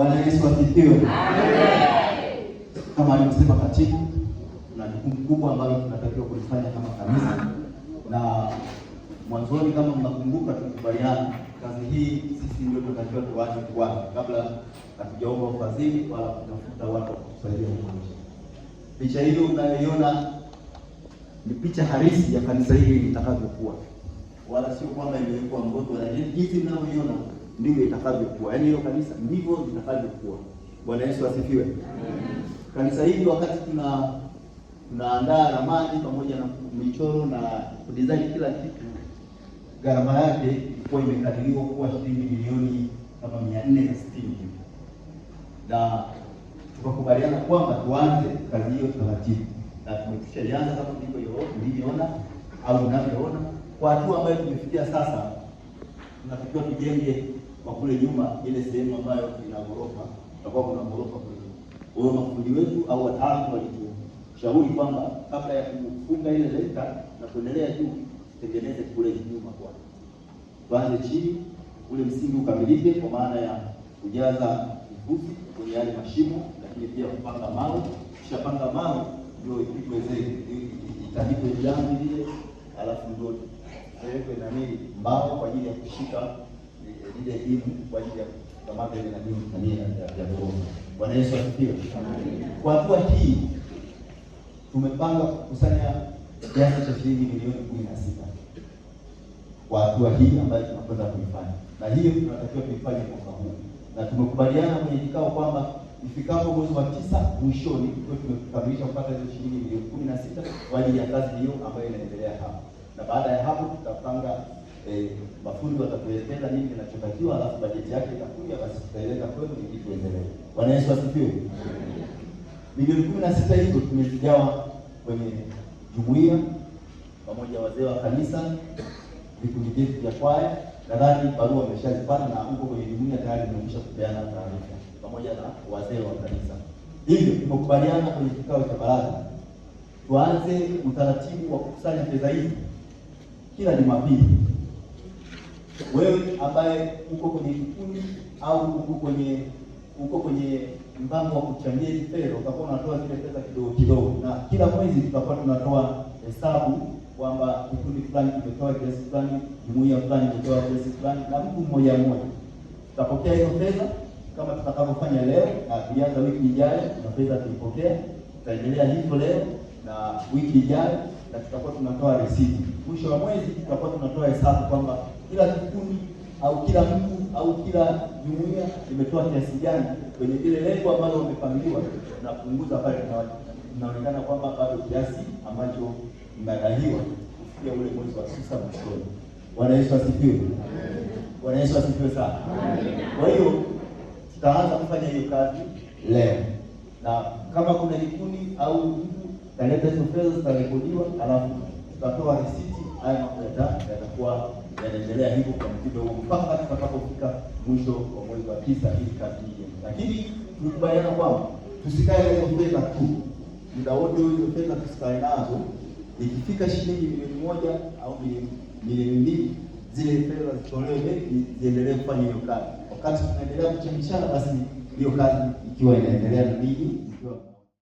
Bwana Yesu asifiwe. Amen. Kama alivyosema katibu, na jukumu kubwa ambalo tunatakiwa kulifanya kama kanisa, na mwanzoni kama mnakumbuka tukubaliana kazi hii sisi ndio tunatakiwa tuanze kwanza kabla hatujaomba ufadhili wala kutafuta watu wa kutusaidia kuanza. Picha hiyo unayoiona ni picha halisi ya kanisa hili litakavyokuwa. Wala sio kwamba imewekwa mboto wala jinsi mnayoiona ndivyo itakavyokuwa. Yaani hilo kanisa ndivyo litakavyokuwa. Bwana Yesu asifiwe. Kanisa hili wakati tunaandaa ramani pamoja na michoro na kudesign kila kitu, gharama yake ilikuwa imekadiriwa kuwa shilingi milioni kama 460 hivi. Na tukakubaliana kwamba tuanze kazi hiyo taratibu. Na tumekwishaanza kama mlivyoona au mnavyoona kwa hatua ambayo tumefikia sasa. Tunatakiwa tujenge kwa kule nyuma ile sehemu ambayo ina ghorofa, tutakuwa kuna ghorofa kule. Wao mafundi wetu au wataalamu walitushauri kwamba kabla ya kufunga ile lenta na kuendelea juu, tengeneze kule nyuma kwa. Tuanze chini, ule msingi ukamilike kwa maana ya kujaza vifusi kwenye yale mashimo, lakini pia kupanga mawe. Kisha panga mawe ndio ipitweze itandikwe jambo lile, alafu ndio tuweke na nini mbao kwa ajili ya kushika ile elimu kwa ajili ya kamata ile nani ya ghorofa. Bwana Yesu asifiwe. Kwa hatua hii tumepanga kukusanya kiasi cha shilingi milioni 16 kwa hatua hii ambayo tunakwenda kuifanya, na hiyo tunatakiwa tuifanye mwaka huu, na tumekubaliana kwenye kikao kwamba ifikapo mwezi wa 9 mwishoni ndio tumekamilisha kupata hizo shilingi milioni 16 kwa ajili ya kazi hiyo ambayo inaendelea hapa. Na baada ya hapo tutapanga mafundi watatuelekeza nini kinachotakiwa, alafu bajeti yake itakuja, basi tutaeleza kwenu ili tuendelee. Bwana Yesu asifiwe. Milioni 16 hizo tumezigawa kwenye jumuiya pamoja wazee wa kanisa, vikundi vyetu vya kwaya. Nadhani barua wameshazipata na huko kwenye jumuiya tayari tumekwisha kupeana taarifa pamoja na wazee wa kanisa. Hivyo tumekubaliana kwenye kikao cha baraza tuanze utaratibu wa kukusanya fedha hizi kila Jumapili. Wewe ambaye uko kwenye kikundi au uko kwenye mpango wa kuchangia hizi fedha, utakuwa unatoa zile fedha kidogo kidogo, na kila mwezi tutakuwa tunatoa hesabu kwamba kikundi fulani kimetoa kiasi fulani, jumuiya fulani imetoa kiasi fulani, na mtu mmoja mmoja tutapokea hizo fedha kama tutakavyofanya leo, na tuanza wiki ijayo na fedha tulipokea. Tutaendelea hivyo leo na wiki ijayo, na tutakuwa tunatoa risiti. Mwisho wa mwezi tutakuwa tunatoa hesabu kwamba kila kikundi au kila mtu au kila jumuiya imetoa kiasi gani kwenye ile lengo ambalo wamepangiliwa, na kupunguza pale tunaonekana kwamba bado kiasi ambacho mnadaiwa kufikia ule mwezi wa 9 mwishoni. Bwana Yesu asifiwe. Bwana Yesu asifiwe sana. Kwa hiyo tutaanza kufanya hiyo kazi leo, na kama kuna kikundi au mtu taleta hizo fedha zitarekodiwa, alafu tutatoa risiti. Haya mambo yatakuwa yanaendelea hivyo kwa mtindo huo mpaka tutakapofika mwisho wa mwezi wa 9 ili kazi hii. Lakini tulikubaliana kwamba tusikae hizo fedha tu muda wote, hizo fedha tusikae nazo. Ikifika shilingi milioni 1 au milioni 2, zile fedha zitolewe ziendelee kufanya hiyo kazi. Wakati tunaendelea kuchangishana, basi hiyo kazi ikiwa inaendelea na nini